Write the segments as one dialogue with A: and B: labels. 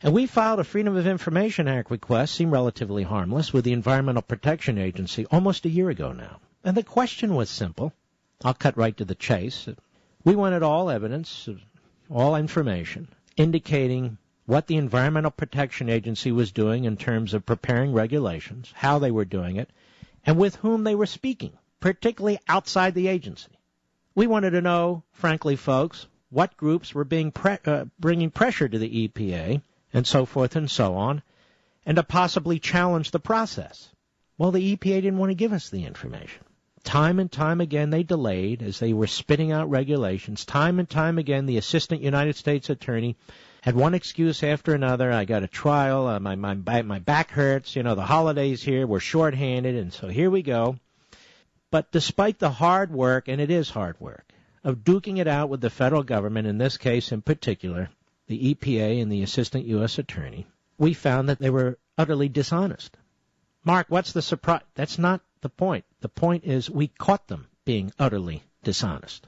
A: And we filed a Freedom of Information Act request, seemed relatively harmless, with the Environmental Protection Agency almost a year ago now. And the question was simple. I'll cut right to the chase. We wanted all evidence, all information, indicating what the Environmental Protection Agency was doing in terms of preparing regulations, how they were doing it, and with whom they were speaking, particularly outside the agency. We wanted to know, frankly, folks, what groups were bringing pressure to the EPA, and so forth and so on, and to possibly challenge the process. Well, the EPA didn't want to give us the information. Time and time again, they delayed as they were spitting out regulations. Time and time again, the Assistant United States Attorney had one excuse after another. I got a trial. My back hurts. You know, the holidays here. We're shorthanded, and so here we go. But despite the hard work, and it is hard work, of duking it out with the federal government, in this case in particular, the EPA and the Assistant U.S. Attorney, we found that they were utterly dishonest. Mark, what's the surprise? That's not the point. The point is we caught them being utterly dishonest.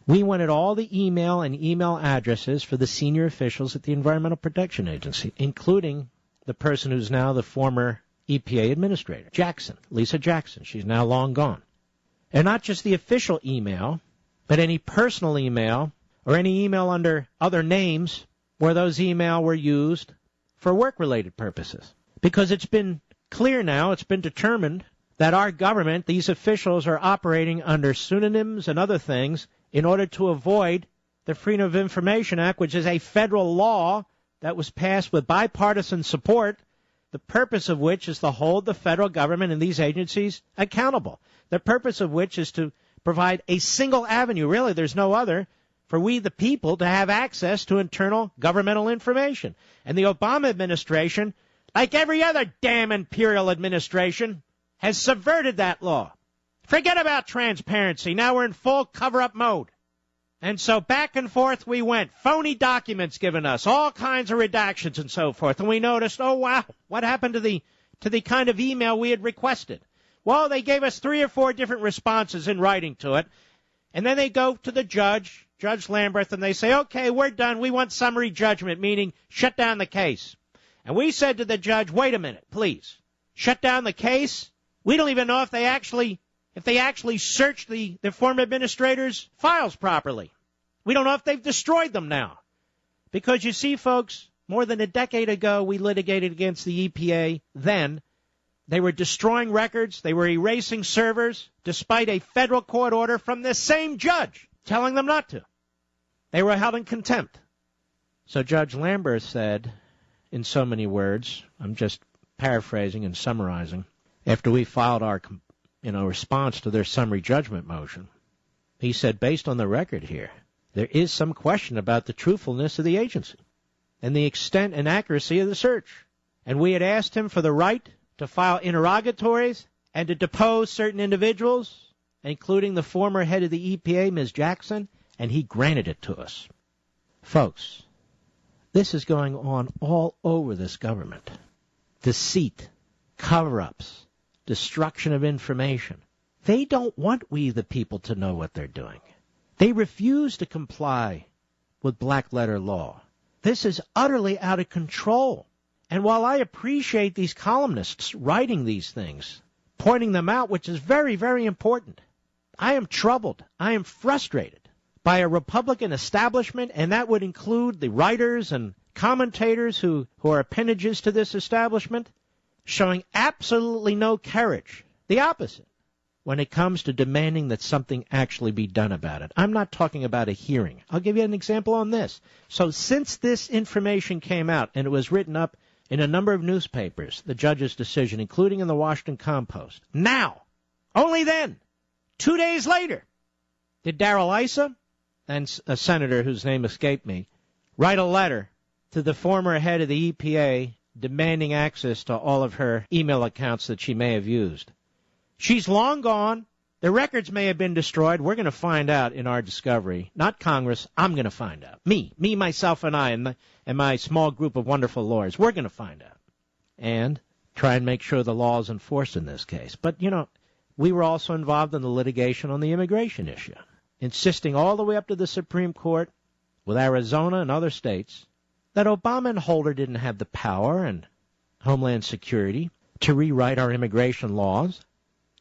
A: We wanted all the email and email addresses for the senior officials at the Environmental Protection Agency, including the person who's now the former EPA administrator, Jackson, Lisa Jackson. She's now long gone. And not just the official email, but any personal email or any email under other names where those email were used for work-related purposes. Because it's been clear now, it's been determined that our government, these officials, are operating under pseudonyms and other things in order to avoid the Freedom of Information Act, which is a federal law that was passed with bipartisan support, the purpose of which is to hold the federal government and these agencies accountable. The purpose of which is to provide a single avenue, really there's no other, for we the people to have access to internal governmental information. And the Obama administration, like every other damn imperial administration, has subverted that law. Forget about transparency. Now we're in full cover-up mode. And so back and forth we went. Phony documents given us, all kinds of redactions and so forth. And we noticed, oh, wow, what happened to the kind of email we had requested? Well, they gave us 3 or 4 different responses in writing to it. And then they go to the judge, Judge Lamberth, and they say, okay, we're done. We want summary judgment, meaning shut down the case. And we said to the judge, wait a minute, please. Shut down the case? We don't even know if they actually searched the former administrator's files properly. We don't know if they've destroyed them now. Because you see, folks, more than a decade ago, we litigated against the EPA then. They were destroying records. They were erasing servers, despite a federal court order from this same judge telling them not to. They were held in contempt. So Judge Lambert said, in so many words, I'm just paraphrasing and summarizing, after we filed our response to their summary judgment motion, he said, based on the record here, there is some question about the truthfulness of the agency and the extent and accuracy of the search. And we had asked him for the right to file interrogatories and to depose certain individuals, including the former head of the EPA, Ms. Jackson, and he granted it to us. Folks, this is going on all over this government. Deceit, cover-ups, destruction of information. They don't want we, the people, to know what they're doing. They refuse to comply with black-letter law. This is utterly out of control. And while I appreciate these columnists writing these things, pointing them out, which is very, very important, I am troubled. I am frustrated by a Republican establishment, and that would include the writers and commentators who are appendages to this establishment, showing absolutely no courage, the opposite, when it comes to demanding that something actually be done about it. I'm not talking about a hearing. I'll give you an example on this. So since this information came out, and it was written up in a number of newspapers, the judge's decision, including in the Washington Compost, now, only then, 2 days later, did Darrell Issa, and a senator whose name escaped me, write a letter to the former head of the EPA demanding access to all of her email accounts that she may have used. She's long gone. The records may have been destroyed. We're going to find out in our discovery. Not Congress. I'm going to find out. Me, myself, and I, and my small group of wonderful lawyers. We're going to find out. And try and make sure the law is enforced in this case. But, we were also involved in the litigation on the immigration issue, insisting all the way up to the Supreme Court with Arizona and other states that Obama and Holder didn't have the power and Homeland Security to rewrite our immigration laws,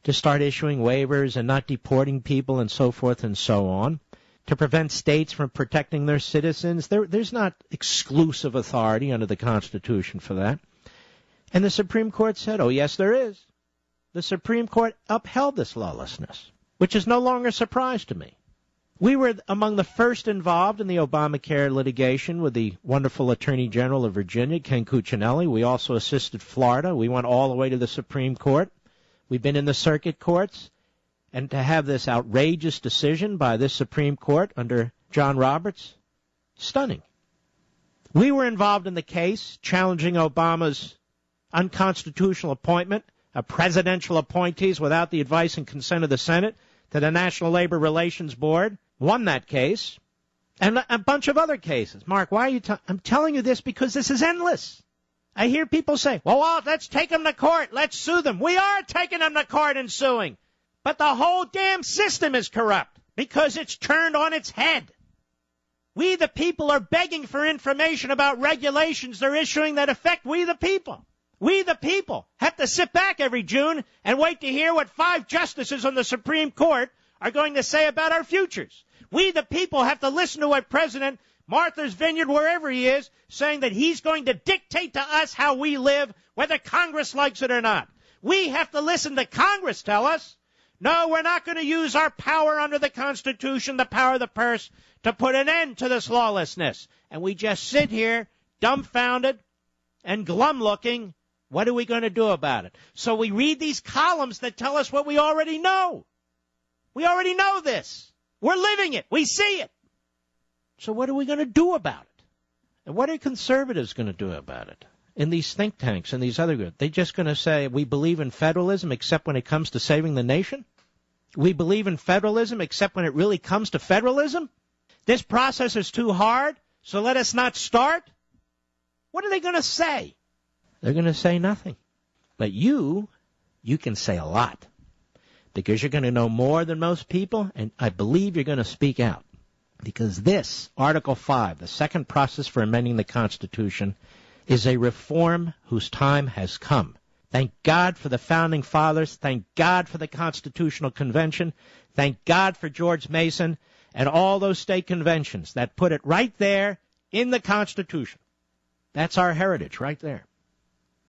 A: to start issuing waivers and not deporting people and so forth and so on, to prevent states from protecting their citizens. There's not exclusive authority under the Constitution for that. And the Supreme Court said, oh, yes, there is. The Supreme Court upheld this lawlessness, which is no longer a surprise to me. We were among the first involved in the Obamacare litigation with the wonderful Attorney General of Virginia, Ken Cuccinelli. We also assisted Florida. We went all the way to the Supreme Court. We've been in the circuit courts. And to have this outrageous decision by this Supreme Court under John Roberts, stunning. We were involved in the case challenging Obama's unconstitutional appointment of presidential appointees without the advice and consent of the Senate to the National Labor Relations Board, won that case, and a bunch of other cases. Mark, why are you I'm telling you this because this is endless. I hear people say, well, let's take them to court. Let's sue them. We are taking them to court and suing. But the whole damn system is corrupt because it's turned on its head. We, the people, are begging for information about regulations they're issuing that affect we, the people. We, the people, have to sit back every June and wait to hear what 5 justices on the Supreme Court are going to say about our futures. We, the people, have to listen to what President Martha's Vineyard, wherever he is, saying that he's going to dictate to us how we live, whether Congress likes it or not. We have to listen to Congress tell us, no, we're not going to use our power under the Constitution, the power of the purse, to put an end to this lawlessness. And we just sit here, dumbfounded and glum-looking. What are we going to do about it? So we read these columns that tell us what we already know. We already know this. We're living it. We see it. So what are we going to do about it? And what are conservatives going to do about it? In these think tanks and these other groups, they're just going to say, we believe in federalism except when it comes to saving the nation? We believe in federalism except when it really comes to federalism? This process is too hard, so let us not start? What are they going to say? They're going to say nothing. But you can say a lot because you're going to know more than most people, and I believe you're going to speak out. Because this, Article 5, the second process for amending the Constitution, is a reform whose time has come. Thank God for the Founding Fathers. Thank God for the Constitutional Convention. Thank God for George Mason and all those state conventions that put it right there in the Constitution. That's our heritage right there.